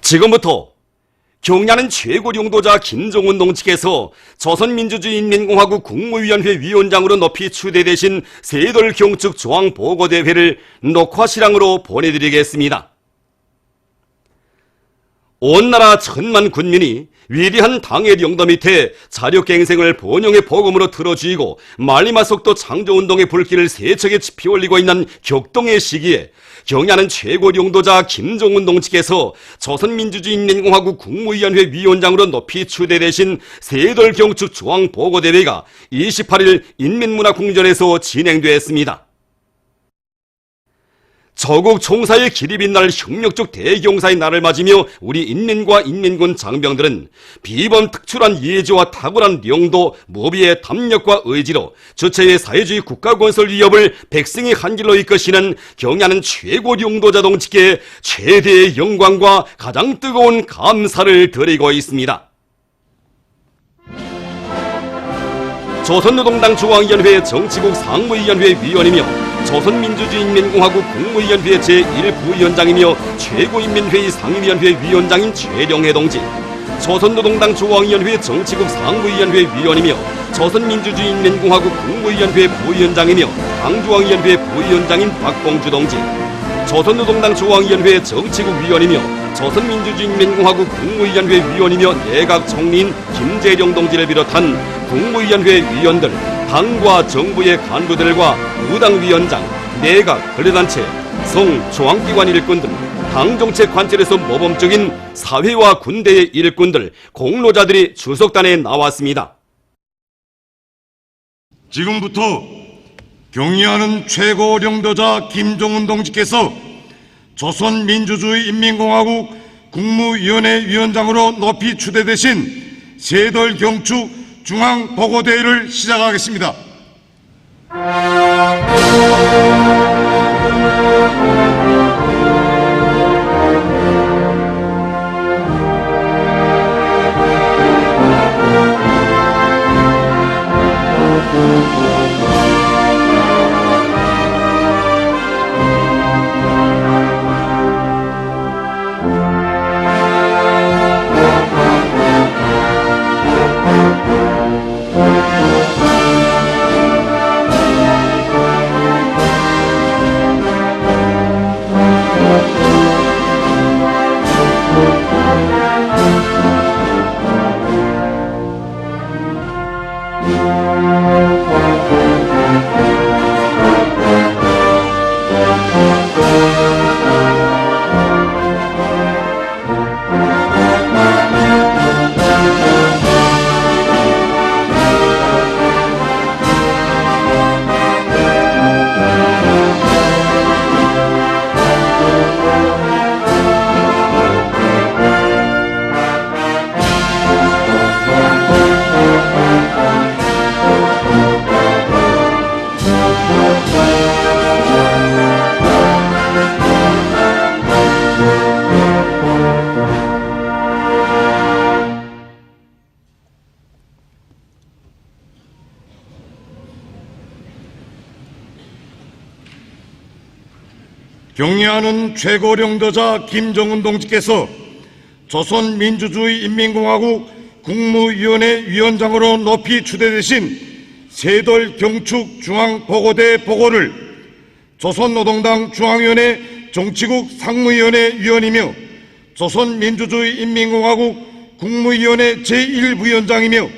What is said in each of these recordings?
지금부터 경야는 최고 용도자 김정은 동측에서 조선민주주의인민공화국 국무위원회 위원장으로 높이 추대되신 세돌 경축 조항 보고대회를 녹화 실황으로 보내드리겠습니다. 온 나라 천만 군민이 위대한 당의 영도 밑에 자력갱생을 번영의 복음으로 틀어주이고 말리마속도 창조운동의 불길을 세척에 피올리고 있는 격동의 시기에 경야는 최고 용도자 김정은 동측에서 조선민주주의인민공화국 국무위원회 위원장으로 높이 추대되신 세돌 경축 조항 보고대회가 28일 인민문화궁전에서 진행되었습니다. 조국 총사의 길이 빛날 혁명적 대경사의 날을 맞으며 우리 인민과 인민군 장병들은 비범 특출한 예지와 탁월한 용도, 무비의 담력과 의지로 주체의 사회주의 국가건설 위협을 백성의 한길로 이끄시는 경야는 최고 용도자 동측에 최대의 영광과 가장 뜨거운 감사를 드리고 있습니다. 조선노동당 중앙위원회 정치국 상무위원회 위원이며 조선민주주의인민공화국 국무위원회 제1부위원장이며 최고인민회의 상임위원회 위원장인 최령해 동지, 조선노동당 중앙위원회 정치국 상무위원회 위원이며 조선민주주의인민공화국 국무위원회 부위원장이며 당중앙위원회 부위원장인 박봉주 동지, 조선노동당 중앙위원회 정치국 위원이며 조선민주주의인민공화국 국무위원회 위원이며 내각총리인 김재룡 동지를 비롯한 국무위원회 위원들, 당과 정부의 간부들과 무당위원장, 내각, 권력단체, 성, 중앙기관 일꾼들, 당정책 관철에서 모범적인 사회와 군대의 일꾼들, 공로자들이 주석단에 나왔습니다. 지금부터 경의하는 최고領導者 김정은 동지께서 조선민주주의인민공화국 국무위원회 위원장으로 높이 추대되신 세돌 경축 중앙보고대회를 시작하겠습니다. 경의하는 최고領導者 김정은 동지께서 조선민주주의인민공화국 국무위원회 위원장으로 높이 추대되신 세돌 경축 중앙보고대 보고를 조선노동당 중앙위원회 정치국 상무위원회 위원이며 조선민주주의인민공화국 국무위원회 제1부위원장이며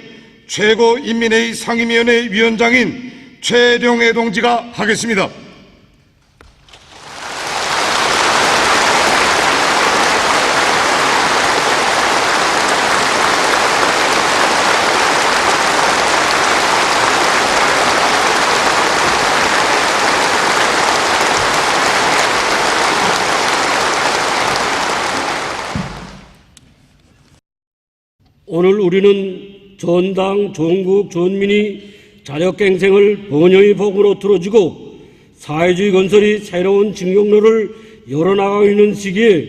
최고인민회의 상임위원회 위원장인 최령해 동지가 하겠습니다. 오늘 우리는 전당, 전국, 전민이 자력갱생을 번영의 복으로 틀어주고 사회주의 건설이 새로운 진격로를 열어나가고 있는 시기에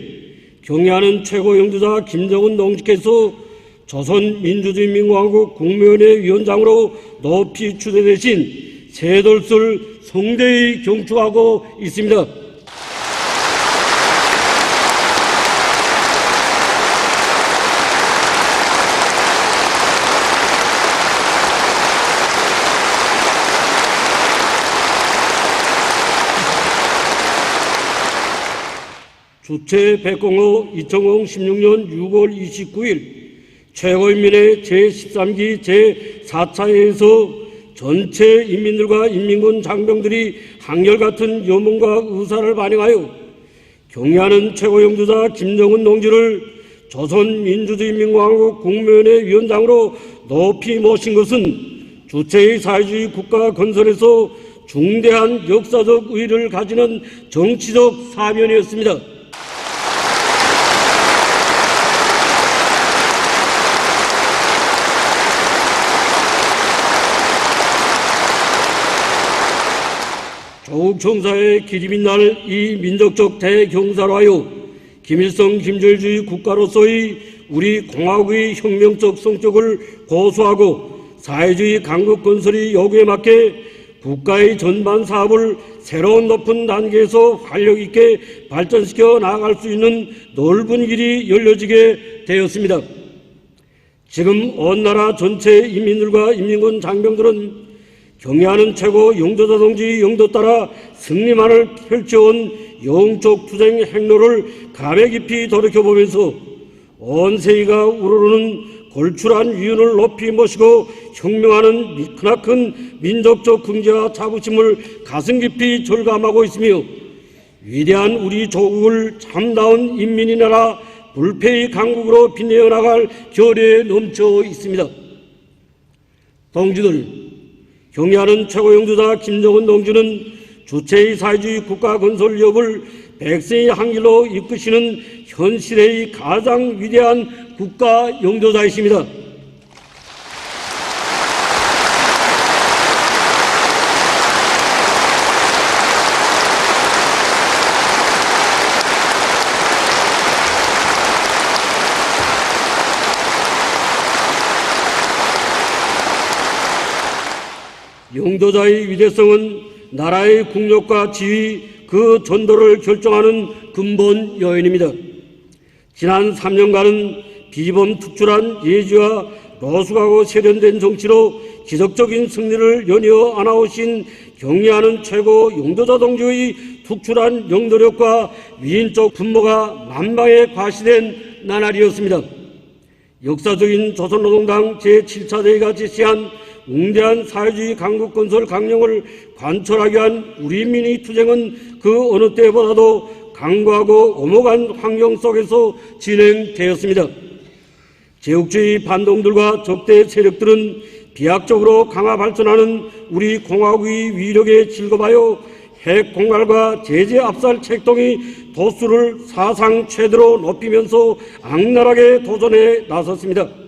경의하는 최고 영도자 김정은 동지께서 조선민주주의인민공화국 국무위원회 위원장으로 높이 추대되신 세돌설 성대히 경축하고 있습니다. 주체 백공호 이청홍 16년 6월 29일 최고인민회 제13기 제4차회에서 전체 인민들과 인민군 장병들이 한결같은 염원과 의사를 반영하여 경의하는 최고영주자 김정은 동지를 조선민주주의인민공화국 국무위원회 위원장으로 높이 모신 것은 주체의 사회주의 국가 건설에서 중대한 역사적 의의를 가지는 정치적 사면이었습니다. 조국 총사의 기림인 날 이 민족적 대경사로 하여 김일성 김정일주의 국가로서의 우리 공화국의 혁명적 성격을 고수하고 사회주의 강국 건설의 요구에 맞게 국가의 전반 사업을 새로운 높은 단계에서 활력 있게 발전시켜 나아갈 수 있는 넓은 길이 열려지게 되었습니다. 지금 온 나라 전체 인민들과 인민군 장병들은 경의하는 최고 영도자 동지 영도 따라 승리만을 펼쳐온 영적 투쟁 행로를 감회 깊이 돌이켜보면서 온 세계가 우러르는 골출한 위운을 높이 모시고 혁명하는 크나큰 민족적 긍지와 자부심을 가슴 깊이 절감하고 있으며 위대한 우리 조국을 참다운 인민이 나라 불패의 강국으로 빛내어 나갈 결의에 넘쳐 있습니다. 동지들, 경의하는 최고영주자 김정은 동지는 주체의 사회주의 국가 건설 여부를 백세의 한길로 이끄시는 현실의 가장 위대한 국가 영도자이십니다. 영도자의 위대성은 나라의 국력과 지위, 그 전도를 결정하는 근본 요인입니다. 지난 3년간은 비범특출한 예지와 노숙하고 세련된 정치로 기적적인 승리를 연이어 안아오신 경의하는 최고 영도자 동지의 특출한 영도력과 위인적 분모가 만방에 과시된 나날이었습니다. 역사적인 조선노동당 제7차 대회가 제시한 웅대한 사회주의 강국 건설 강령을 관철하기 위한 우리 인민의 투쟁은 그 어느 때보다도 강고하고 엄혹한 환경 속에서 진행되었습니다. 제국주의 반동들과 적대 세력들은 비약적으로 강화 발전하는 우리 공화국의 위력에 질겁하여 핵 공갈과 제재 압살 책동이 도수를 사상 최대로 높이면서 악랄하게 도전에 나섰습니다.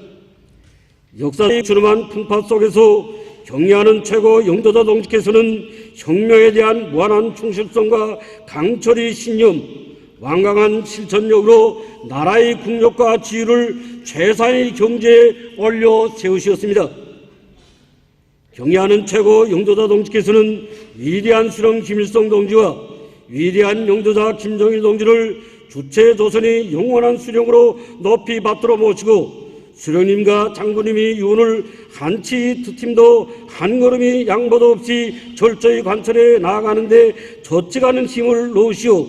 역사의 준엄한 풍파 속에서 경의하는 최고 영도자 동지께서는 혁명에 대한 무한한 충실성과 강철의 신념, 완강한 실천력으로 나라의 국력과 지위를 최상의 경제에 올려 세우셨습니다. 경의하는 최고 영도자 동지께서는 위대한 수령 김일성 동지와 위대한 영도자 김정일 동지를 주체 조선의 영원한 수령으로 높이 받들어 모시고 수령님과 장군님이 유언을 한치 두팀도 한 걸음이 양보도 없이 철저히 관철해 나아가는데 젖지 않은 힘을 놓으시오.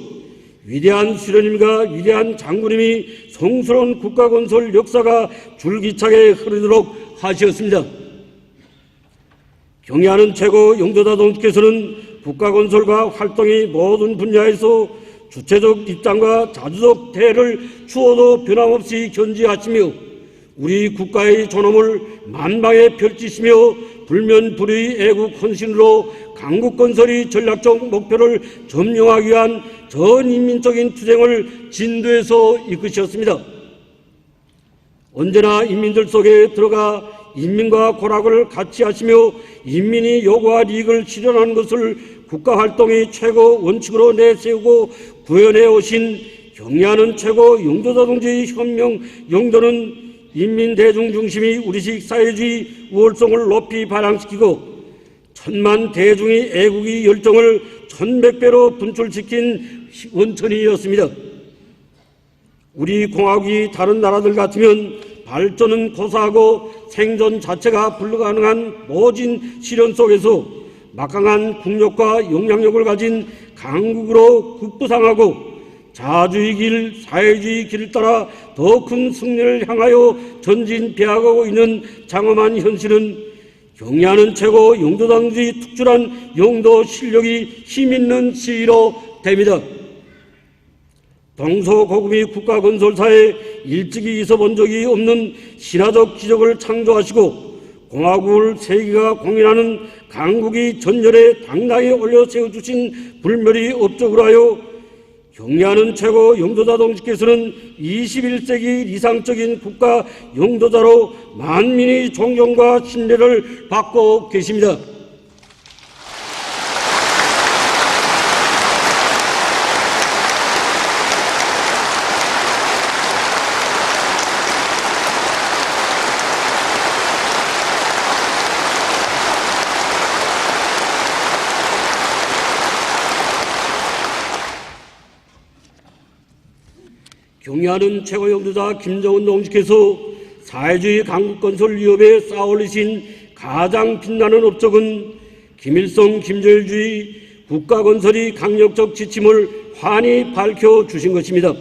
위대한 수령님과 위대한 장군님이 성스러운 국가건설 역사가 줄기차게 흐르도록 하셨습니다. 경의하는 최고 영도자 동지께서는 국가건설과 활동의 모든 분야에서 주체적 입장과 자주적 대를 추호도 변함없이 견지하시며 우리 국가의 존엄을 만방에 펼치시며 불면불의 애국 헌신으로 강국건설의 전략적 목표를 점령하기 위한 전인민적인 투쟁을 진도에서 이끄셨습니다. 언제나 인민들 속에 들어가 인민과 고락을 같이 하시며 인민이 요구와 이익을 실현하는 것을 국가활동의 최고 원칙으로 내세우고 구현해 오신 경의하는 최고 영도자 동지의 혁명 영도는 인민대중 중심의 우리식 사회주의 우월성을 높이 발양시키고 천만 대중의 애국의 열정을 1100배로 분출시킨 원천이었습니다. 우리 공화국이 다른 나라들 같으면 발전은 고사하고 생존 자체가 불가능한 모진 시련 속에서 막강한 국력과 영향력을 가진 강국으로 급부상하고 자주의 길, 사회주의 길을 따라 더 큰 승리를 향하여 전진 배워가고 있는 장엄한 현실은 경리하는 최고 영도당의 특출한 영도 실력이 힘있는 시의로 됩니다. 동서고금이 국가건설사에 일찍이 있어본 적이 없는 신화적 기적을 창조하시고 공화국을 세계가 공인하는 강국이 전열에 당당히 올려 세워주신 불멸의 업적으로 하여 경리하는 최고 영도자 동지께서는 21세기 이상적인 국가 영도자로 만민의 존경과 신뢰를 받고 계십니다. 경리하는 최고 영도자 김정은 동지께서 사회주의 강국건설 위협에 쌓아올리신 가장 빛나는 업적은 김일성 김정일주의 국가건설의 강력적 지침을 환히 밝혀주신 것입니다.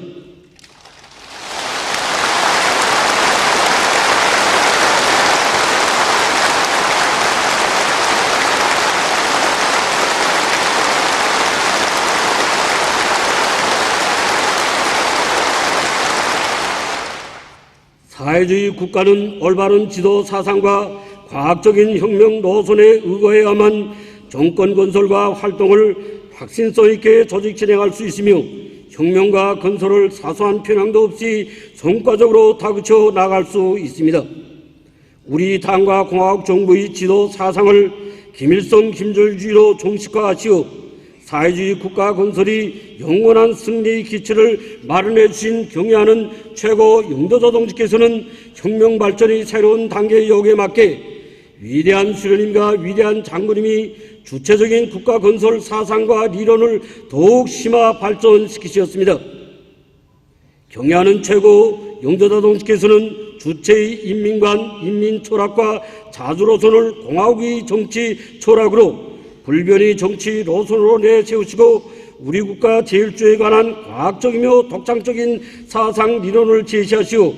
사회주의 국가는 올바른 지도 사상과 과학적인 혁명 노선에 의거해야만 정권 건설과 활동을 확신성 있게 조직 진행할 수 있으며 혁명과 건설을 사소한 편향도 없이 성과적으로 다그쳐 나갈 수 있습니다. 우리 당과 공화국 정부의 지도 사상을 김일성 김정일주의로 종식화하시어 사회주의 국가 건설이 영원한 승리의 기초를 마련해 주신 경의하는 최고 영도자 동지께서는 혁명 발전의 새로운 단계의 요구에 맞게 위대한 수련님과 위대한 장군님이 주체적인 국가 건설 사상과 리론을 더욱 심화 발전시키셨습니다. 경의하는 최고 영도자 동지께서는 주체의 인민관, 인민 철학과 자주 노선을 공화국의 정치 철학으로 불변의 정치 노선으로 내세우시고 우리 국가 제일주의에 관한 과학적이며 독창적인 사상 리론을 제시하시오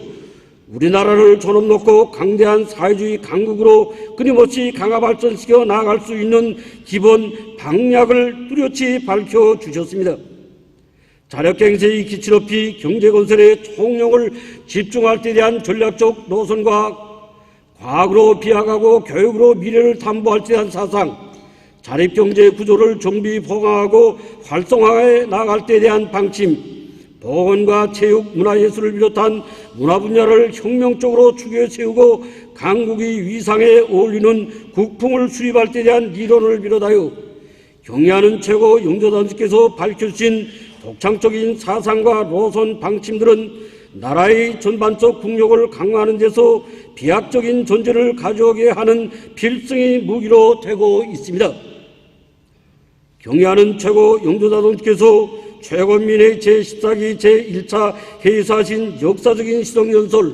우리나라를 존엄 높고 강대한 사회주의 강국으로 끊임없이 강화 발전시켜 나아갈 수 있는 기본 방략을 뚜렷이 밝혀주셨습니다. 자력갱생의 기치 높이 경제건설에 총력을 집중할 때 대한 전략적 노선과 과학으로 비약하고 교육으로 미래를 탐구할 때 대한 사상 자립경제 구조를 정비 보강하고 활성화해 나갈 때에 대한 방침, 보건과 체육, 문화예술을 비롯한 문화 분야를 혁명적으로 추구해 세우고 강국의 위상에 어울리는 국풍을 수립할 때에 대한 이론을 비롯하여 경의하는 최고 영도단지께서 밝혀주신 독창적인 사상과 노선 방침들은 나라의 전반적 국력을 강화하는 데서 비약적인 존재를 가져오게 하는 필승의 무기로 되고 있습니다. 경의하는 최고 영도자 동지께서 최고민의 제14기 제1차 회의에서 하신 역사적인 시동연설,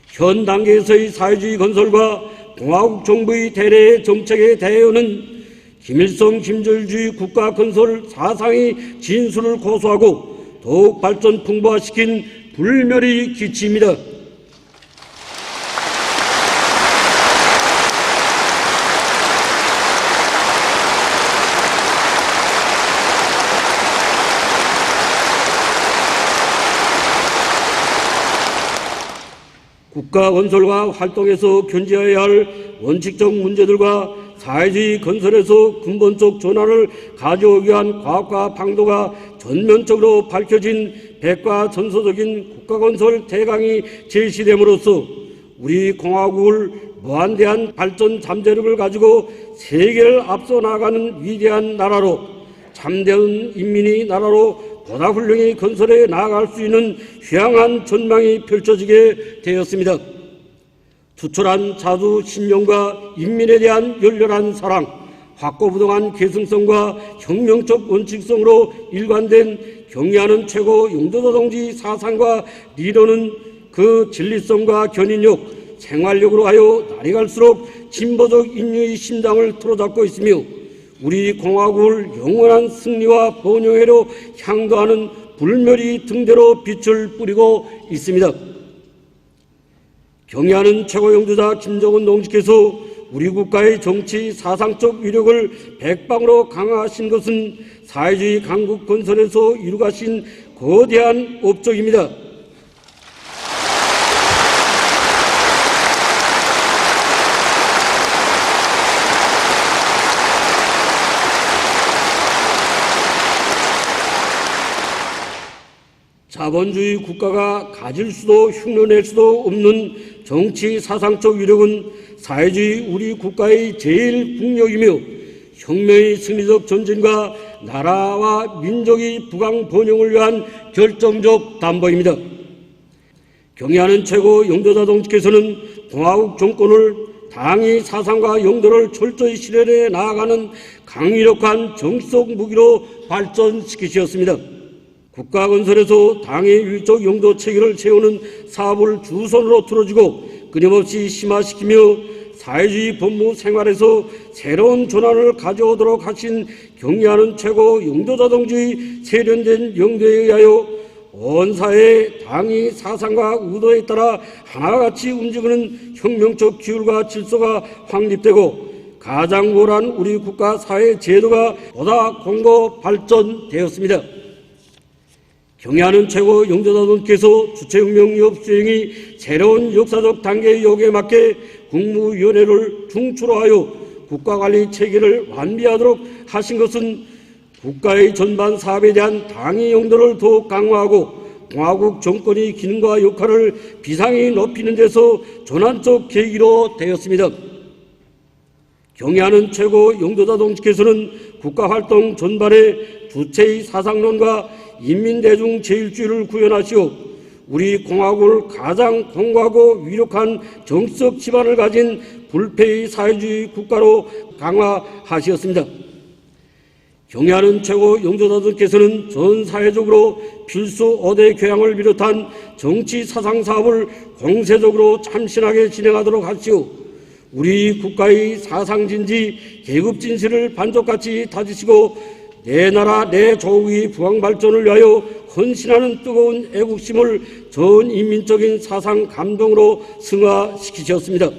현 단계에서의 사회주의 건설과 공화국 정부의 대래 정책에 대해서는 김일성 김정일주의 국가 건설 사상의 진수를 고수하고 더욱 발전 풍부화시킨 불멸의 기치입니다. 국가 건설과 활동에서 견지해야 할 원칙적 문제들과 사회주의 건설에서 근본적 전환을 가져오기 위한 과학과 방도가 전면적으로 밝혀진 백과천서적인 국가건설 대강이 제시됨으로써 우리 공화국을 무한대한 발전 잠재력을 가지고 세계를 앞서 나가는 위대한 나라로 참된 인민의 나라로 보다 훌륭히 건설해 나아갈 수 있는 휘황한 전망이 펼쳐지게 되었습니다. 투철한 자주 신념과 인민에 대한 열렬한 사랑, 확고부동한 계승성과 혁명적 원칙성으로 일관된 경의하는 최고 영도자 동지 사상과 리더는 그 진리성과 견인력, 생활력으로 하여 날이 갈수록 진보적 인류의 심장을 틀어잡고 있으며 우리 공화국을 영원한 승리와 번영회로 향도하는 불멸이 등대로 빛을 뿌리고 있습니다. 경애하는 최고 영도자 김정은 동지께서 우리 국가의 정치 사상적 위력을 백방으로 강화하신 것은 사회주의 강국 건설에서 이루가신 거대한 업적입니다. 자본주의 국가가 가질 수도 흉내낼 수도 없는 정치 사상적 위력은 사회주의 우리 국가의 제일 국력이며 혁명의 승리적 전쟁과 나라와 민족의 부강 번영을 위한 결정적 담보입니다. 경애하는 최고 영도자 동지께서는 공화국 정권을 당의 사상과 영도를 철저히 실현해 나아가는 강력한 정치적 무기로 발전시키셨습니다. 국가 건설에서 당의 일적 영도 체계를 세우는 사업을 주선으로 틀어주고 끊임없이 심화시키며 사회주의 법무 생활에서 새로운 전환을 가져오도록 하신 경애하는 최고 영도자 동지의 세련된 영도에 의하여 온 사회의 당의 사상과 의도에 따라 하나같이 움직이는 혁명적 기율과 질서가 확립되고 가장 우월한 우리 국가 사회 제도가 보다 공고 발전되었습니다. 경애하는 최고 영도자 동지께서 주체혁명 수행이 새로운 역사적 단계의 요구에 맞게 국무위원회를 중추로하여 국가관리 체계를 완비하도록 하신 것은 국가의 전반 사업에 대한 당의 영도를 더욱 강화하고 공화국 정권의 기능과 역할을 비상히 높이는 데서 전환적 계기로 되었습니다. 경애하는 최고 영도자 동지께서는 국가활동 전반에 주체의 사상론과 인민대중 제일주의를 구현하시오 우리 공화국을 가장 공고하고 위력한 정치적 기반을 가진 불패의 사회주의 국가로 강화하셨습니다. 경애하는 최고 영도자들께서는 전 사회적으로 필수 5대 교양을 비롯한 정치 사상 사업을 공세적으로 참신하게 진행하도록 하시오 우리 국가의 사상진지 계급진실을 반쪽같이 다지시고 내 나라 내 조국의 부강발전을 위하여 헌신하는 뜨거운 애국심을 전 인민적인 사상 감동으로 승화시키셨습니다.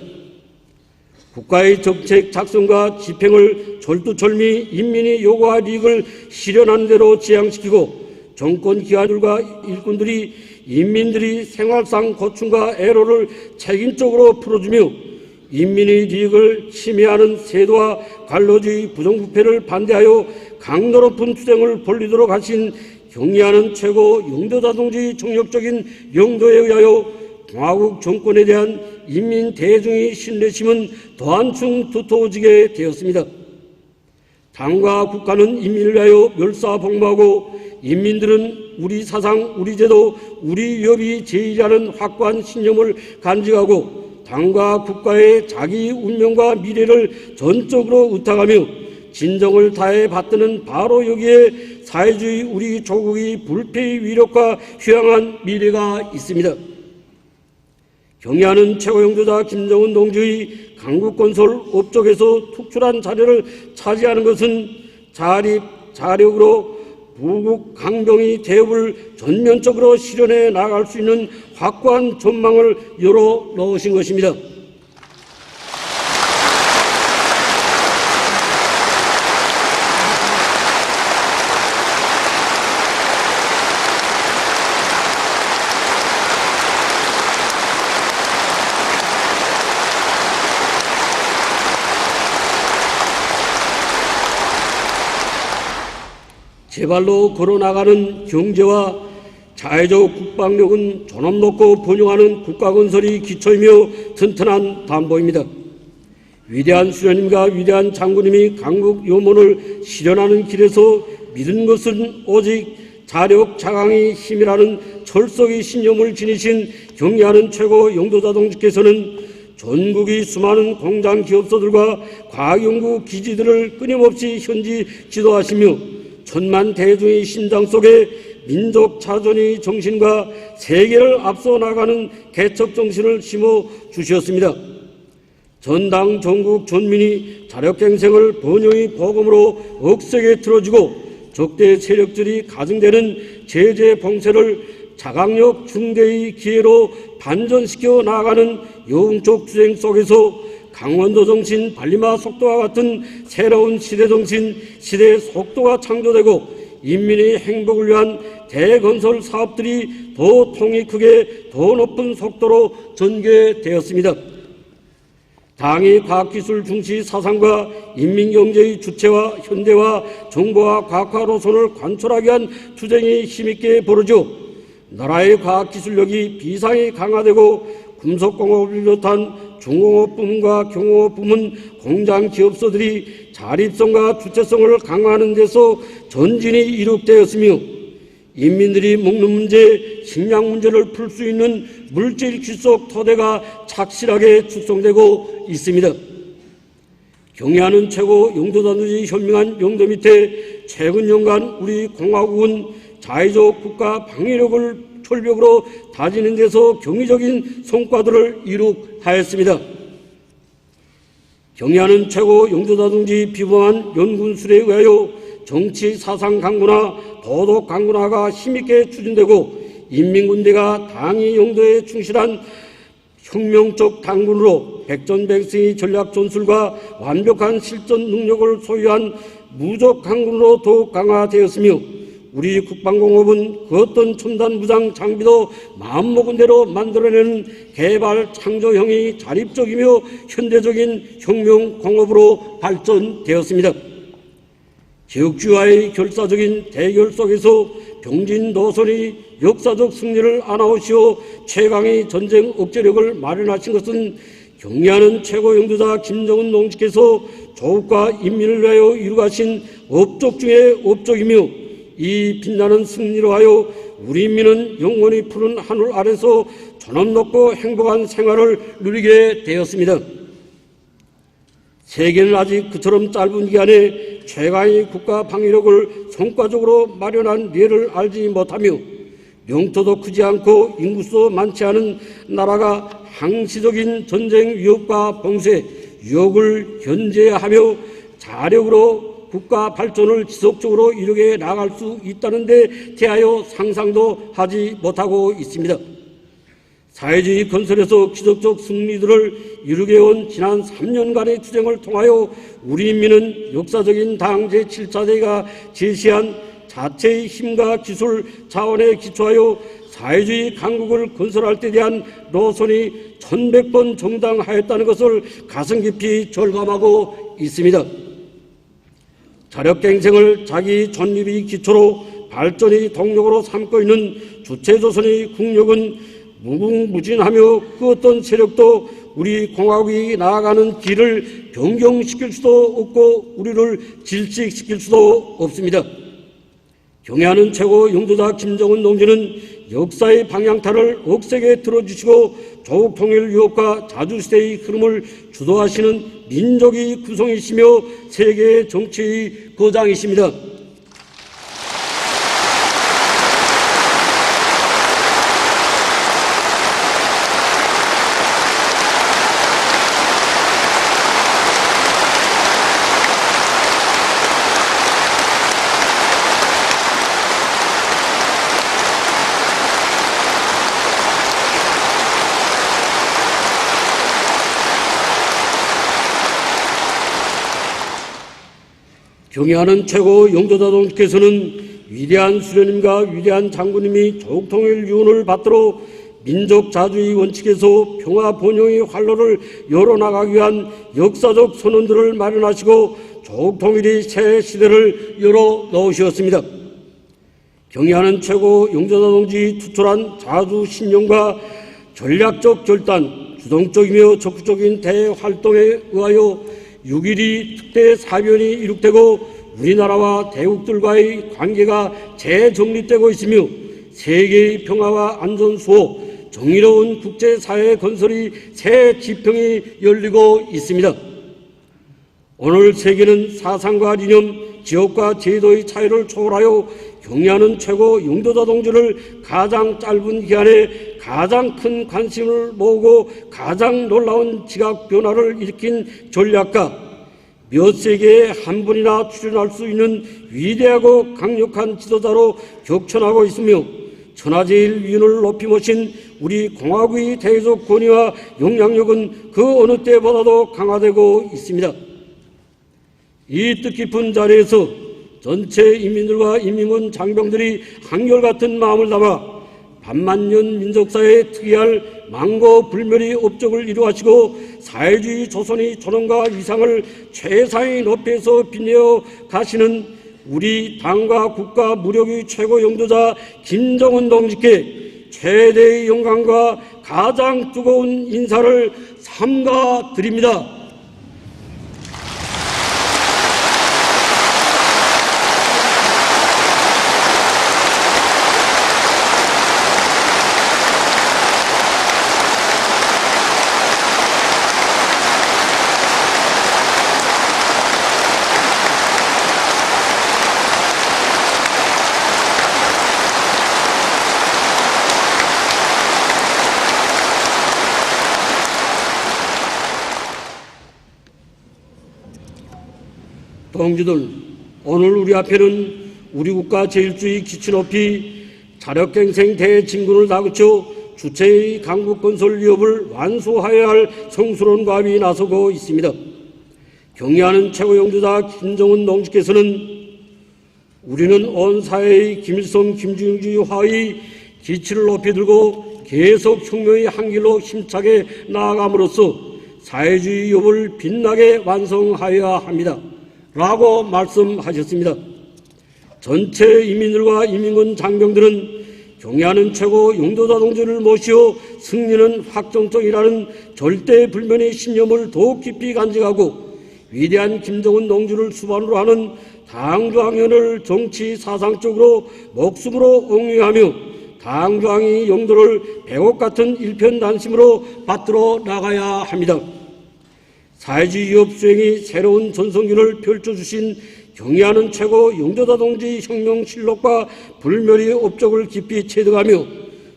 국가의 정책 작성과 집행을 절두절미 인민이 요구할 이익을 실현하는 대로 지향시키고 정권 기관들과 일꾼들이 인민들이 생활상 고충과 애로를 책임적으로 풀어주며 인민의 이익을 침해하는 세도와 관료주의 부정부패를 반대하여 강도 높은 투쟁을 벌이도록 하신 경애하는 최고 영도자 동지의 정력적인 영도에 의하여 공화국 정권에 대한 인민 대중의 신뢰심은 더 한층 두터워지게 되었습니다. 당과 국가는 인민을 위하여 멸사복무하고 인민들은 우리 사상, 우리 제도, 우리 위협이 제일이라는 확고한 신념을 간직하고 당과 국가의 자기 운명과 미래를 전적으로 의탁하며 진정을 다해 받드는 바로 여기에 사회주의 우리 조국의 불패의 위력과 휴양한 미래가 있습니다. 경애하는 최고 영도자 김정은 동지의 강국건설 업적에서 특출한 자료를 차지하는 것은 자립, 자력으로 부국 강병의 대업을 전면적으로 실현해 나갈 수 있는 확고한 전망을 열어 놓으신 것입니다. 제발로 걸어나가는 경제와 자해적 국방력은 존엄 높고 번영하는 국가건설이 기초이며 튼튼한 담보입니다. 위대한 수련님과 위대한 장군님이 강국 요문을 실현하는 길에서 믿은 것은 오직 자력 자강의 힘이라는 철석의 신념을 지니신 경애하는 최고 영도자 동지께서는 전국의 수많은 공장 기업소들과 과학연구 기지들을 끊임없이 현지 지도하시며 천만 대중의 심장 속에 민족 자존의 정신과 세계를 앞서 나가는 개척 정신을 심어 주셨습니다. 전당 전국 전민이 자력갱생을 번영의 복음으로 억세게 틀어주고 적대 세력들이 가증되는 제재 봉쇄를 자강력 중대의 기회로 반전시켜 나아가는 영적 투쟁 속에서 강원도 정신 발리마 속도와 같은 새로운 시대 정신, 시대 속도가 창조되고 인민의 행복을 위한 대건설 사업들이 더 통이 크게 더 높은 속도로 전개되었습니다. 당의 과학기술 중시 사상과 인민경제의 주체와 현대화, 정보화, 과학화 노선을 관철하기 위한 투쟁이 힘있게 벌어져 나라의 과학기술력이 비상이 강화되고 금속공업을 비롯한 중공업 부문과 경공업 부문 공장 기업소들이 자립성과 주체성을 강화하는 데서 전진이 이룩되었으며 인민들이 먹는 문제, 식량 문제를 풀 수 있는 물질 귀속 토대가 착실하게 축성되고 있습니다. 경의하는 최고 영도단지 현명한 영도 밑에 최근 연간 우리 공화국은 자의적 국가 방위력을 철벽으로 다지는 데서 경이적인 성과들을 이룩하였습니다. 경의하는 최고 영도단지 비범한 연군술에 의하여 정치 사상 강군화, 도덕 강군화가 힘있게 추진되고 인민군대가 당의 영도에 충실한 혁명적 당군으로 백전백승의 전략 전술과 완벽한 실전 능력을 소유한 무적 강군으로 더욱 강화되었으며 우리 국방공업은 그 어떤 첨단 무장 장비도 마음먹은 대로 만들어내는 개발 창조형이 자립적이며 현대적인 혁명공업으로 발전되었습니다. 지역주와의 결사적인 대결 속에서 병진 노선이 역사적 승리를 안아오시어 최강의 전쟁 억제력을 마련하신 것은 경의하는 최고 영도자 김정은 동지께서 조국과 인민을 위하여 이루가신 업적 중의 업적이며 이 빛나는 승리로 하여 우리 인민은 영원히 푸른 하늘 아래서 존엄 높고 행복한 생활을 누리게 되었습니다. 세계는 아직 그처럼 짧은 기간에 최강의 국가 방위력을 성과적으로 마련한 예를 알지 못하며 영토도 크지 않고 인구수도 많지 않은 나라가 항시적인 전쟁 위협과 봉쇄, 유혹을 견제하며 자력으로 국가 발전을 지속적으로 이루게 나갈 수 있다는 데 대하여 상상도 하지 못하고 있습니다. 사회주의 건설에서 기적적 승리들을 이루게 온 지난 3년간의 투쟁을 통하여 우리 인민은 역사적인 당 제7차대가 제시한 자체의 힘과 기술 자원에 기초하여 사회주의 강국을 건설할 때 대한 노선이 1100번 정당하였다는 것을 가슴 깊이 절감하고 있습니다. 자력갱생을 자기 존립의 기초로 발전의 동력으로 삼고 있는 주체조선의 국력은 무궁무진하며 그 어떤 세력도 우리 공화국이 나아가는 길을 변경시킬 수도 없고 우리를 질식시킬 수도 없습니다. 경애하는 최고 영도자 김정은 동지는 역사의 방향타를 억세게 들어주시고 조국 통일 유업과 자주시대의 흐름을 주도하시는 민족의 구성이시며 세계의 정치의 거장이십니다. 경의하는 최고 영도자 동지께서는 위대한 수련님과 위대한 장군님이 조국통일 유언을 받들어 민족자주의 원칙에서 평화 번영의 활로를 열어나가기 위한 역사적 선언들을 마련하시고 조국통일의 새 시대를 열어놓으셨습니다. 경의하는 최고 영도자 동지 투철한 자주 신념과 전략적 결단, 주동적이며 적극적인 대활동에 의하여 6.12 특대 사변이 이룩되고 우리나라와 대국들과의 관계가 재정립되고 있으며 세계의 평화와 안전 수호, 정의로운 국제사회 건설이 새 지평이 열리고 있습니다. 오늘 세계는 사상과 이념, 지역과 제도의 차이를 초월하여 경의하는 최고 영도자 동지를 가장 짧은 기간에 가장 큰 관심을 모으고 가장 놀라운 지각 변화를 일으킨 전략가, 몇 세기에 한 분이나 출연할 수 있는 위대하고 강력한 지도자로 격천하고 있으며 천하제일 위인을 높이 모신 우리 공화국의 대외적 권위와 영향력은 그 어느 때보다도 강화되고 있습니다. 이 뜻깊은 자리에서 전체 인민들과 인민군 장병들이 한결같은 마음을 담아 반만년 민족사에 특이할 망고 불멸의 업적을 이루하시고 사회주의 조선의 존엄과 위상을 최상의 높이에서 빛내어 가시는 우리 당과 국가 무력의 최고 영도자 김정은 동지께 최대의 영광과 가장 뜨거운 인사를 삼가 드립니다. 동지들, 오늘 우리 앞에는 우리 국가 제일주의 기치 높이 자력갱생 대진군을 다그쳐 주체의 강국건설 위협을 완수하여야 할 성스러운 과업이 나서고 있습니다. 경의하는 최고 영도자 김정은 동지께서는 우리는 온 사회의 김일성 김주영주의 화의 기치를 높이 들고 계속 혁명의 한 길로 힘차게 나아감으로써 사회주의 위협을 빛나게 완성하여야 합니다. 라고 말씀하셨습니다. 전체 인민들과 인민군 장병들은 경애하는 최고 영도자 동지를 모시어 승리는 확정적이라는 절대 불면의 신념을 더욱 깊이 간직하고 위대한 김정은 동지를 수반으로 하는 당중앙위원회를 정치 사상적으로 목숨으로 옹유하며 당중앙위 영도를 백옥 같은 일편단심으로 받들어 나가야 합니다. 사회주의 위협 수행이 새로운 전성기를 펼쳐주신 경의하는 최고 영도자 동지 혁명실록과 불멸의 업적을 깊이 체득하며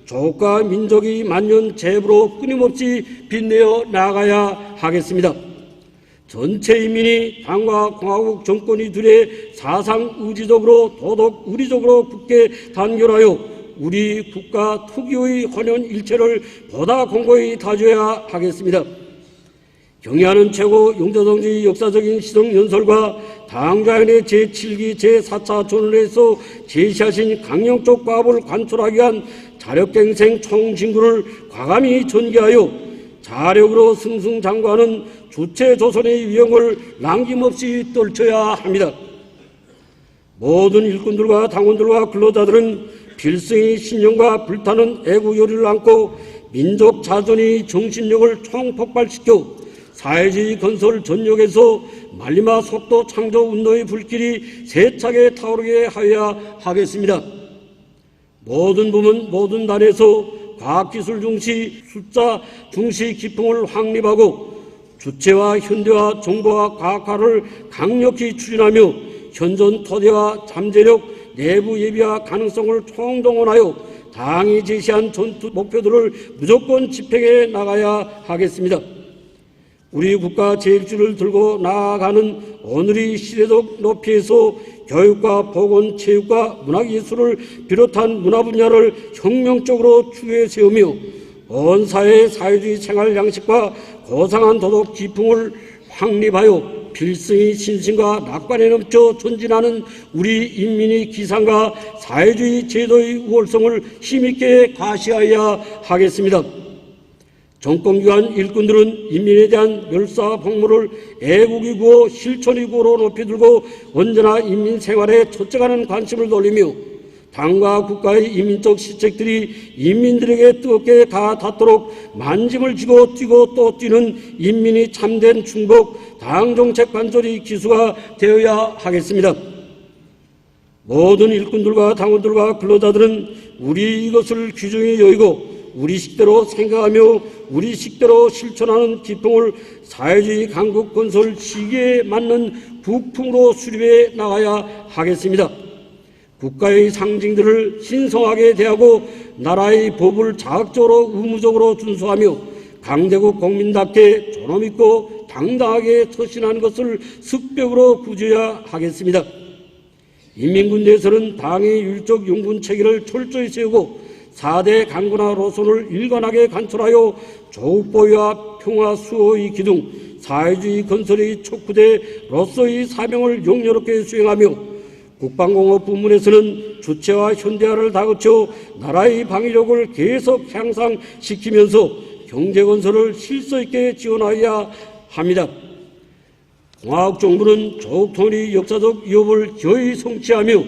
조국과 민족의 만년 재부로 끊임없이 빛내어 나가야 하겠습니다. 전체 인민이 당과 공화국 정권이 둘에 사상 의지적으로 도덕 의리적으로 굳게 단결하여 우리 국가 특유의 혼연일체를 보다 공고히 다져야 하겠습니다. 경의하는 최고 영도동지 역사적인 시정연설과 당자연의 제7기 제4차 전원에서 제시하신 강령적 과업을 관철하기 위한 자력갱생 총진군을 과감히 전개하여 자력으로 승승장구하는 주체 조선의 위용을 남김없이 떨쳐야 합니다. 모든 일꾼들과 당원들과 근로자들은 필승의 신념과 불타는 애국 요리를 안고 민족 자존의 정신력을 총폭발시켜 사회주의 건설 전역에서 말리마 속도 창조 운동의 불길이 세차게 타오르게 하여야 하겠습니다. 모든 부문 모든 단에서 과학기술 중시 숫자 중시 기풍을 확립하고 주체와 현대화 정보와 과학화를 강력히 추진하며 현존 토대와 잠재력 내부 예비와 가능성을 총동원하여 당이 제시한 전투 목표들을 무조건 집행해 나가야 하겠습니다. 우리 국가 제일주의를 들고 나아가는 오늘의 시대적 높이에서 교육과 보건, 체육과 문화예술을 비롯한 문화 분야를 혁명적으로 추구해 세우며 온 사회의 사회주의 생활 양식과 고상한 도덕 기풍을 확립하여 필승의 신심과 낙관에 넘쳐 전진하는 우리 인민의 기상과 사회주의 제도의 우월성을 힘있게 과시하여야 하겠습니다. 정권기관 일꾼들은 인민에 대한 멸사복무를 애국의 구호, 실천의 구호로 높이 들고 언제나 인민 생활에 초점하는 관심을 돌리며 당과 국가의 인민적 시책들이 인민들에게 뜨겁게 닿도록 만짐을 지고 뛰고 또 뛰는 인민이 참된 충복, 당정책 관절의 기수가 되어야 하겠습니다. 모든 일꾼들과 당원들과 근로자들은 우리 이것을 귀중히 여기고 우리 식대로 생각하며 우리 식대로 실천하는 기풍을 사회주의 강국 건설 시기에 맞는 북풍으로 수립해 나가야 하겠습니다. 국가의 상징들을 신성하게 대하고 나라의 법을 자학적으로 의무적으로 준수하며 강대국 국민답게 존엄있고 당당하게 서신하는 것을 습벽으로 부여야 하겠습니다. 인민군대에서는 당의 율적 용군 체계를 철저히 세우고 4대 강군화 노선을 일관하게 관철하여 조국보위와 평화 수호의 기둥, 사회주의 건설의 촉구대로서의 사명을 용녀롭게 수행하며 국방공업 부문에서는 주체와 현대화를 다그쳐 나라의 방위력을 계속 향상시키면서 경제건설을 실서 있게 지원하여야 합니다. 공화국정부는 조국통일의 역사적 위협을 기어이 성취하며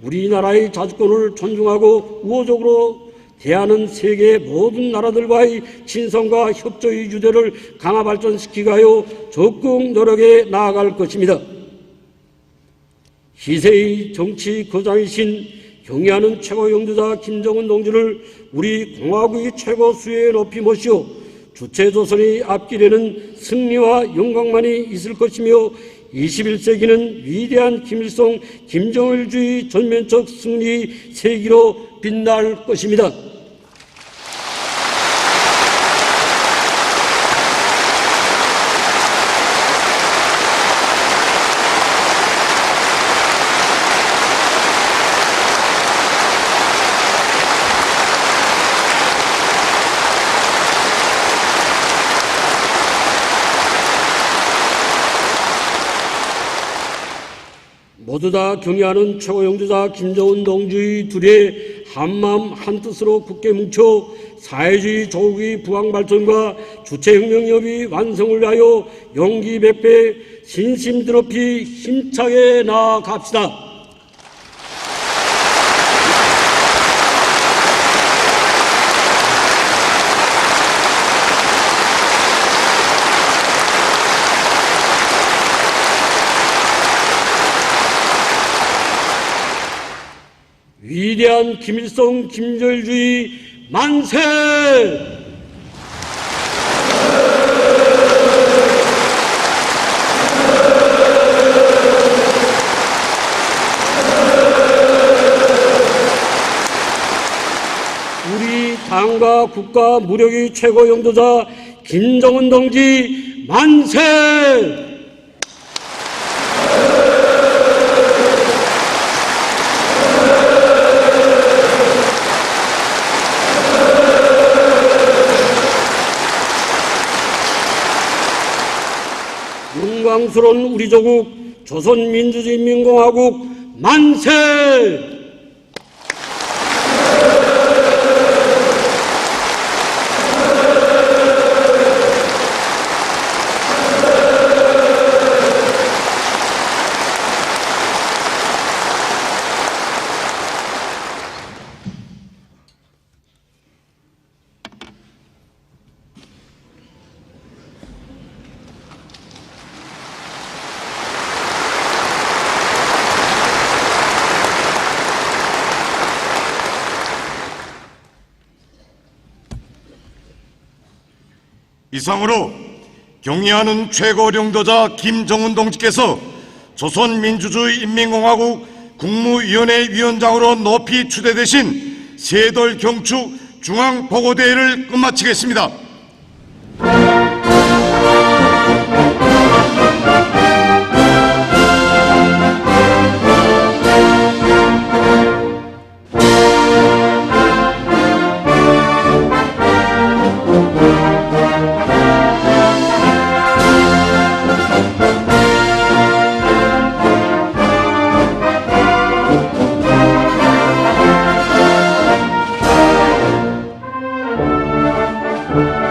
우리나라의 자주권을 존중하고 우호적으로 대하는 세계 모든 나라들과의 친선과 협조의 유대를 강화 발전시키기 위하여 적극 노력해 나아갈 것입니다. 희세의 정치 거장이신 경의하는 최고 영주자 김정은 동지를 우리 공화국의 최고 수혜에 높이 모시어 주체조선의 앞길에는 승리와 영광만이 있을 것이며 21세기는 위대한 김일성, 김정일주의 전면적 승리의 세기로 빛날 것입니다. 모두 다 경의하는 최고 영주자 김정은 동지의 둘의 한마음 한뜻으로 굳게 뭉쳐 사회주의 조국의 부강발전과 주체혁명협의 완성을 위하여 용기 백배 신심 드높이 힘차게 나아갑시다. 위대한 김일성 김정일주의 만세! 우리 당과 국가 무력의 최고 영도자 김정은 동지 만세! 영광스러운 우리 조국 조선민주주의인민공화국 만세! 이상으로 경의하는 최고領導자 김정은 동지께서 조선민주주의인민공화국 국무위원회 위원장으로 높이 추대되신 세돌 경축 중앙보고대회를 끝마치겠습니다. Thank you.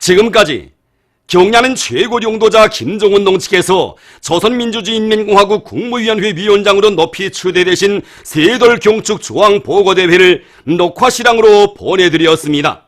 지금까지 경야는 최고 용도자 김정은동 측에서 조선민주주의인민공화국 국무위원회 위원장으로 높이 추대되신 세돌 경축 조항 보고대회를 녹화실황으로 보내드렸습니다.